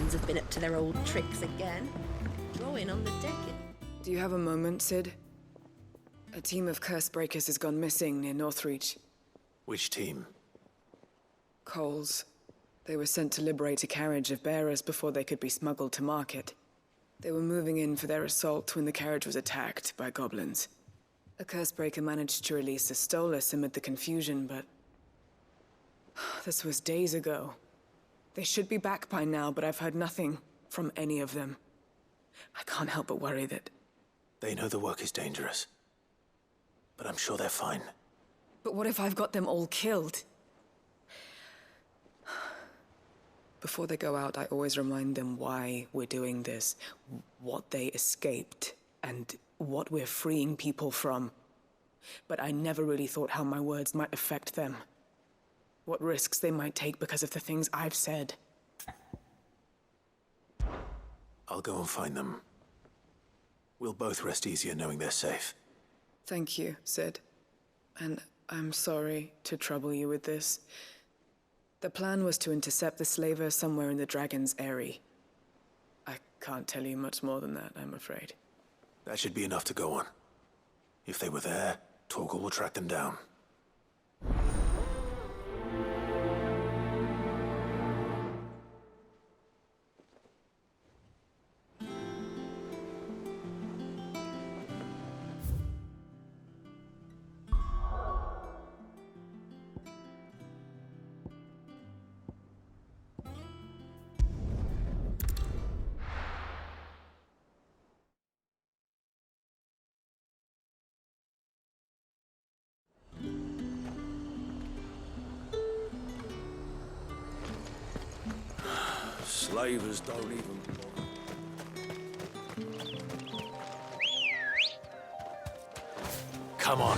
Goblins have been up to their old tricks again. Drawing on the deck. Do you have a moment, Sid? A team of Cursebreakers has gone missing near Northreach. Which team? Coles. They were sent to liberate a carriage of bearers before they could be smuggled to market. They were moving in for their assault when the carriage was attacked by goblins. A Cursebreaker managed to release a Stolas amid the confusion, but... this was days ago. They should be back by now, but I've heard nothing from any of them. I can't help but worry that... They know the work is dangerous. But I'm sure they're fine. But what if I've got them all killed? Before they go out, I always remind them why we're doing this, what they escaped, and what we're freeing people from. But I never really thought how my words might affect them. What risks they might take because of the things I've said. I'll go and find them. We'll both rest easier knowing they're safe. Thank you, Sid. And I'm sorry to trouble you with this. The plan was to intercept the slaver somewhere in the Dragon's Aery. I can't tell you much more than that, I'm afraid. That should be enough to go on. If they were there, Torgal will track them down. Slavers don't even bother. Come on.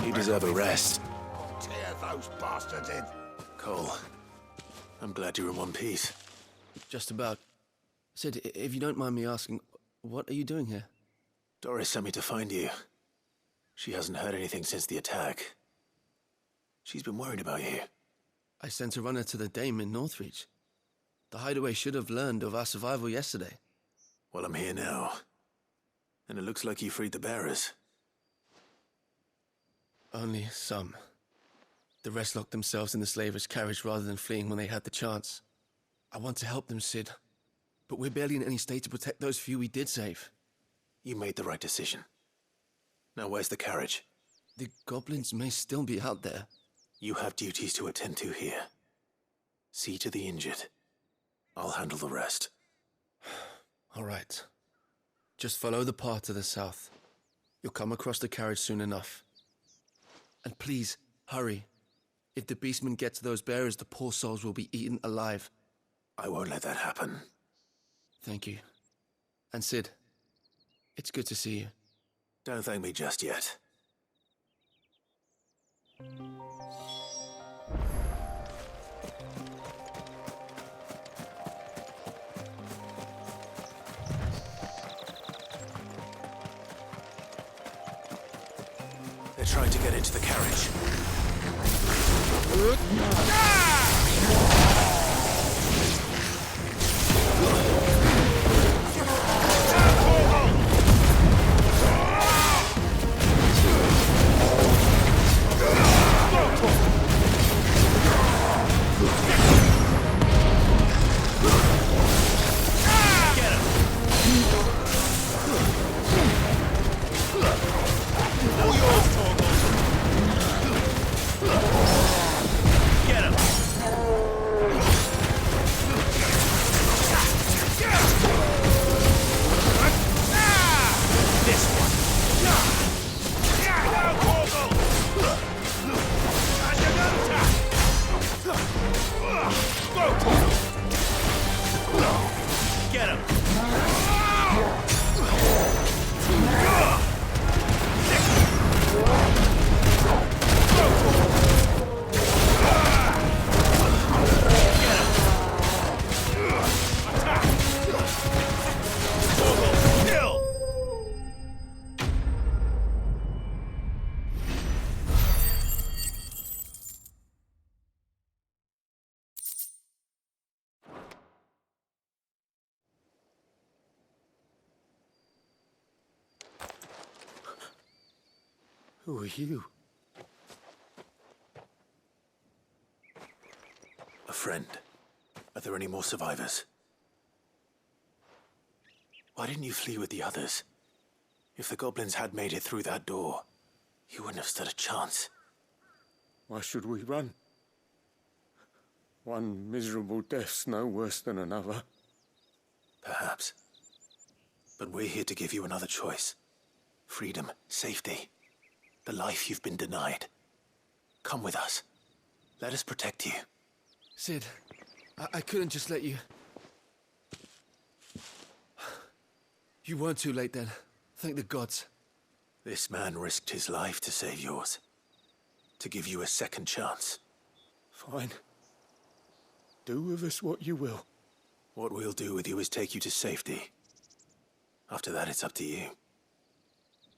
You deserve a rest. Tear those bastards in. Cole, I'm glad you're in one piece. Just about. Sid, if you don't mind me asking, what are you doing here? Dorys sent me to find you. She hasn't heard anything since the attack. She's been worried about you. I sent a runner to the Dame in Northreach. The hideaway should have learned of our survival yesterday. Well, I'm here now. And it looks like you freed the bearers. Only some. The rest locked themselves in the slaver's carriage rather than fleeing when they had the chance. I want to help them, Sid. But we're barely in any state to protect those few we did save. You made the right decision. Now where's the carriage? The goblins may still be out there. You have duties to attend to here. See to the injured. I'll handle the rest. All right. Just follow the path to the south. You'll come across the carriage soon enough. And please, hurry. If the beastmen get to those bearers, the poor souls will be eaten alive. I won't let that happen. Thank you. And Sid, it's good to see you. Don't thank me just yet. They're trying to get into the carriage. Who are you? A friend. Are there any more survivors? Why didn't you flee with the others? If the goblins had made it through that door, you wouldn't have stood a chance. Why should we run? One miserable death's no worse than another. Perhaps. But we're here to give you another choice. Freedom, safety, the life you've been denied. Come with us. Let us protect you. Sid, I couldn't just let you... You weren't too late then. Thank the gods. This man risked his life to save yours. To give you a second chance. Fine. Do with us what you will. What we'll do with you is take you to safety. After that, it's up to you.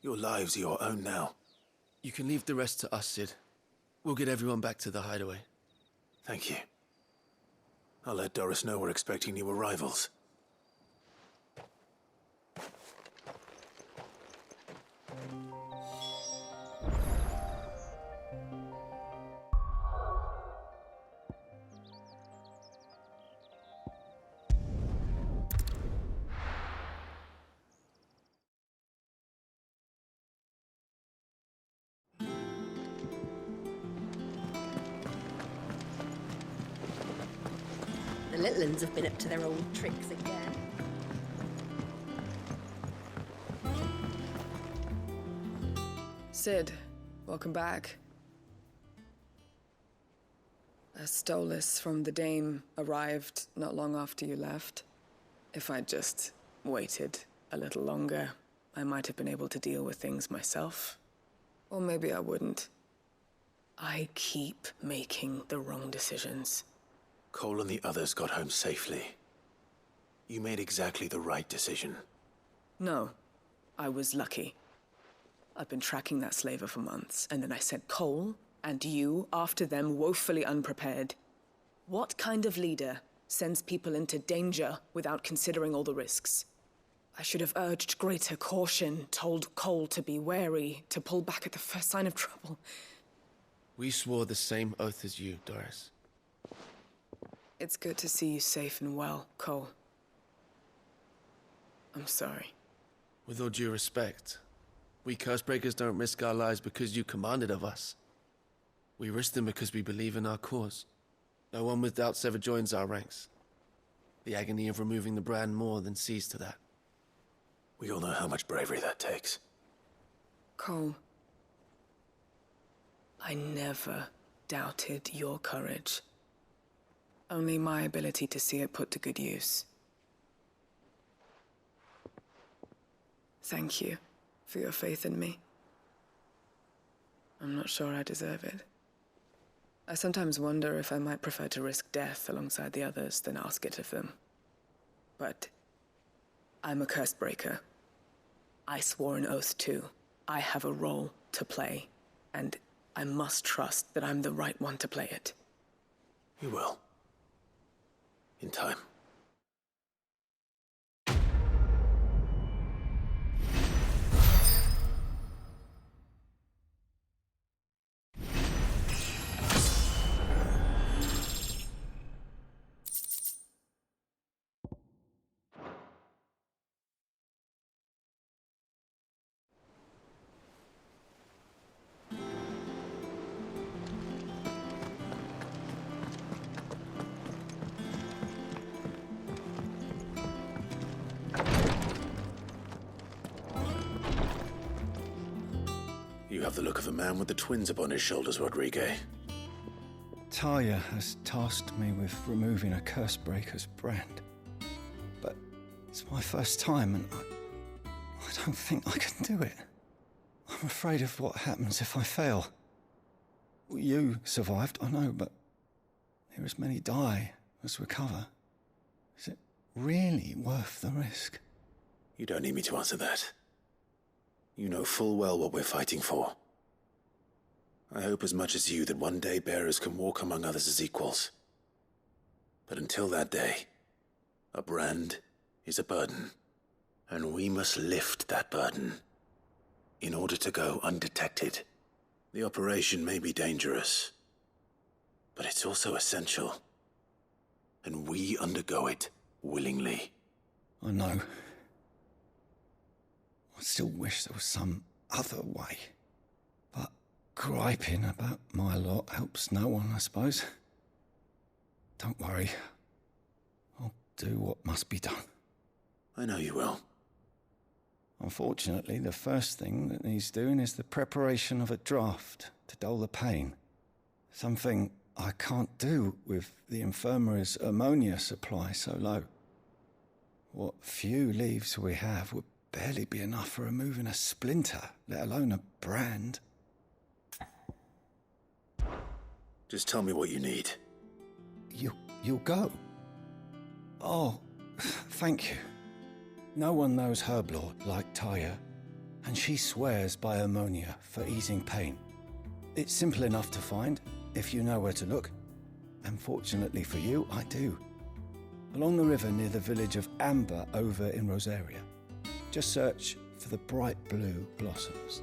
Your lives are your own now. You can leave the rest to us, Sid. We'll get everyone back to the hideaway. Thank you. I'll let Dorys know we're expecting new arrivals. The little uns have been up to their old tricks again. Sid, welcome back. A Stolas from the Dame arrived not long after you left. If I'd just waited a little longer, I might have been able to deal with things myself. Or maybe I wouldn't. I keep making the wrong decisions. Cole and the others got home safely. You made exactly the right decision. No, I was lucky. I've been tracking that slaver for months, and then I sent Cole and you after them woefully unprepared. What kind of leader sends people into danger without considering all the risks? I should have urged greater caution, told Cole to be wary, to pull back at the first sign of trouble. We swore the same oath as you, Dorys. It's good to see you safe and well, Cole. I'm sorry. With all due respect, we Cursebreakers don't risk our lives because you commanded of us. We risk them because we believe in our cause. No one with doubts ever joins our ranks. The agony of removing the brand more than sees to that. We all know how much bravery that takes. Cole, I never doubted your courage. Only my ability to see it put to good use. Thank you for your faith in me. I'm not sure I deserve it. I sometimes wonder if I might prefer to risk death alongside the others than ask it of them. But I'm a Cursebreaker. I swore an oath too. I have a role to play, and I must trust that I'm the right one to play it. You will. In time. You have the look of a man with the twins upon his shoulders, Rodrigue. Talia has tasked me with removing a Cursebreaker's brand. But it's my first time, and I don't think I can do it. I'm afraid of what happens if I fail. You survived, I know, but there as many die as recover. Is it really worth the risk? You don't need me to answer that. You know full well what we're fighting for. I hope as much as you that one day bearers can walk among others as equals. But until that day, a brand is a burden, and we must lift that burden in order to go undetected. The operation may be dangerous, but it's also essential. And we undergo it willingly. I know. I still wish there was some other way. But griping about my lot helps no one, I suppose. Don't worry. I'll do what must be done. I know you will. Unfortunately, the first thing that needs doing is the preparation of a draft to dull the pain. Something I can't do with the infirmary's ammonia supply so low. What few leaves we have would barely be enough for removing a splinter, let alone a brand. Just tell me what you need. You'll go? Oh, thank you. No one knows Herblord like Taya, and she swears by ammonia for easing pain. It's simple enough to find, if you know where to look. And fortunately for you, I do. Along the river near the village of Amber over in Rosaria. Just search for the bright blue blossoms.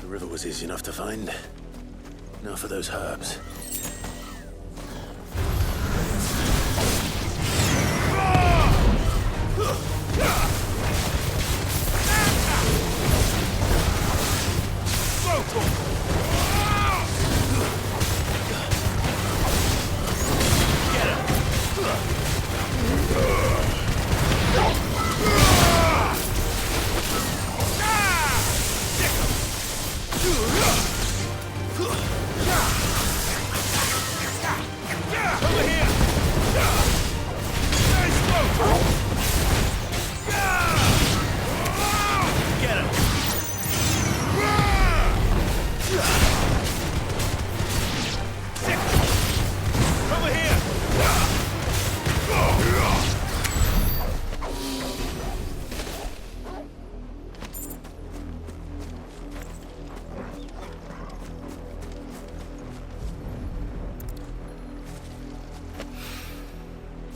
The river was easy enough to find. Now for those herbs.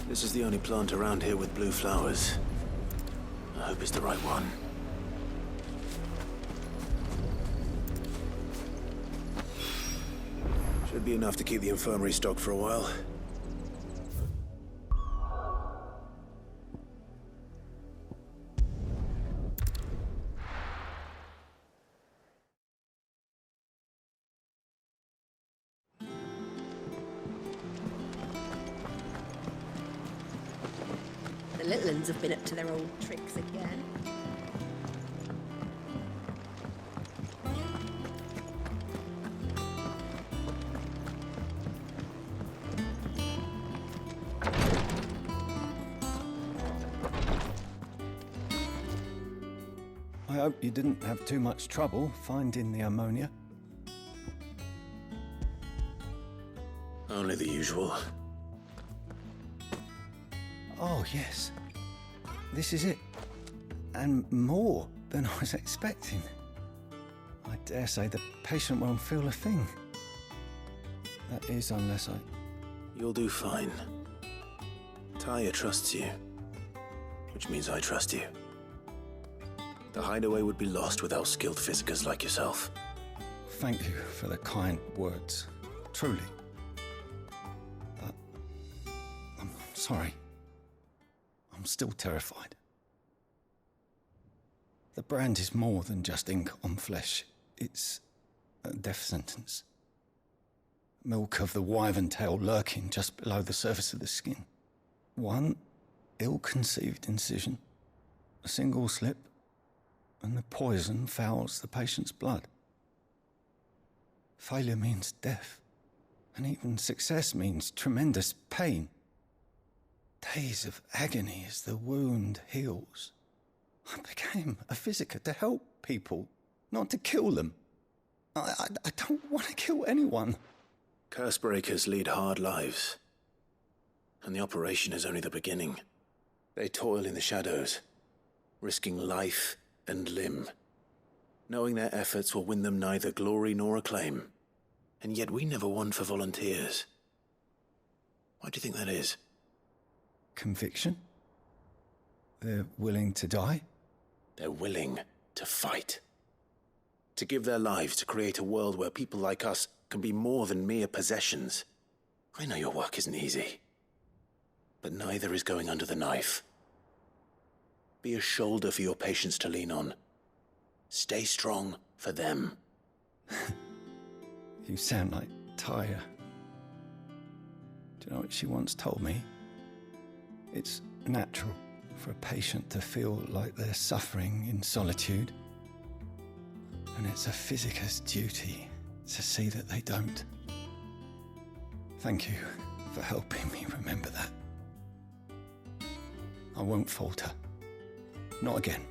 This is the only plant around here with blue flowers. I hope it's the right one. Should be enough to keep the infirmary stocked for a while. The little uns have been up to their old tricks again. I hope you didn't have too much trouble finding the ammonia. Only the usual. Oh, yes. This is it. And more than I was expecting. I dare say the patient won't feel a thing. That is, unless I... You'll do fine. Taya trusts you, which means I trust you. The hideaway would be lost without skilled physicers like yourself. Thank you for the kind words. Truly. But... I'm sorry. I'm still terrified. The brand is more than just ink on flesh. It's a death sentence. Milk of the wyvern tail lurking just below the surface of the skin. One ill-conceived incision, a single slip, and the poison fouls the patient's blood. Failure means death, and even success means tremendous pain. days of agony as the wound heals. I became a physiker to help people, not to kill them. I don't want to kill anyone. Cursebreakers lead hard lives. And the operation is only the beginning. They toil in the shadows, risking life and limb, knowing their efforts will win them neither glory nor acclaim. And yet we never won for volunteers. Why do you think that is? Conviction? They're willing to die? They're willing to fight. To give their lives to create a world where people like us can be more than mere possessions. I know your work isn't easy. But neither is going under the knife. Be a shoulder for your patients to lean on. Stay strong for them. You sound like Taya. Do you know what she once told me? It's natural for a patient to feel like they're suffering in solitude. And it's a physiker's duty to see that they don't. Thank you for helping me remember that. I won't falter. Not again.